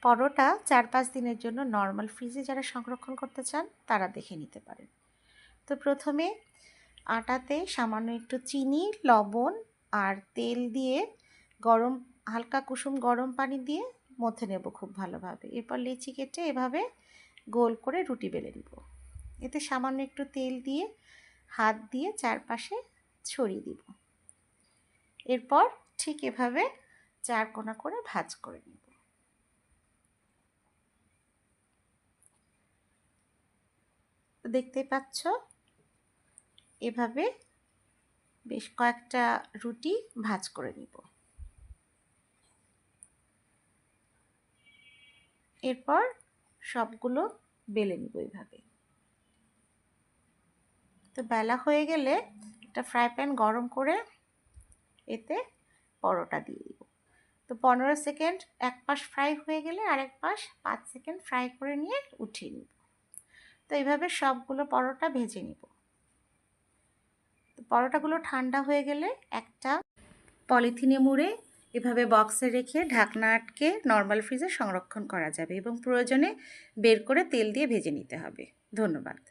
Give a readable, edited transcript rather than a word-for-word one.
পরোটা 4-5 দিনের জন্য নর্মাল ফ্রিজে যারা সংরক্ষণ করতে চান তারা দেখে নিতে পারেন। তো প্রথমে আটাতে সামান্য একটু চিনি, লবণ আর তেল দিয়ে হালকা কুসুম গরম পানি দিয়ে মথে নেব খুব ভালোভাবে। এরপর লেচি কেটে এভাবে গোল করে রুটি বেলে নিব। এতে সামান্য একটু তেল দিয়ে হাত দিয়ে চারপাশে ছড়িয়ে দিব। এরপর ঠিক এভাবে 4 কোণা করে ভাঁজ করে নিব। দেখতে পাচ্ছ এভাবে বেশ কয়েকটা রুটি ভাঁজ করে নিব। এরপর সবগুলো বেলে নিব এইভাবে। তো বেলা হয়ে গেলে একটা ফ্রাই প্যান গরম করে এতে পরোটা দিয়ে দিব। তো 15 সেকেন্ড এক পাশ ফ্রাই হয়ে গেলে আরেক পাশ 5 সেকেন্ড ফ্রাই করে নিয়ে উঠিয়ে নিব। তো এইভাবে সবগুলো পরোটা ভেজে নিব। তো পরোটাগুলো ঠান্ডা হয়ে গেলে একটা পলিথিনে মুড়ে এভাবে বক্সে রেখে ঢাকনা আটকে নর্মাল ফ্রিজে সংরক্ষণ করা যাবে এবং প্রয়োজনে বের করে তেল দিয়ে ভেজে নিতে হবে। ধন্যবাদ।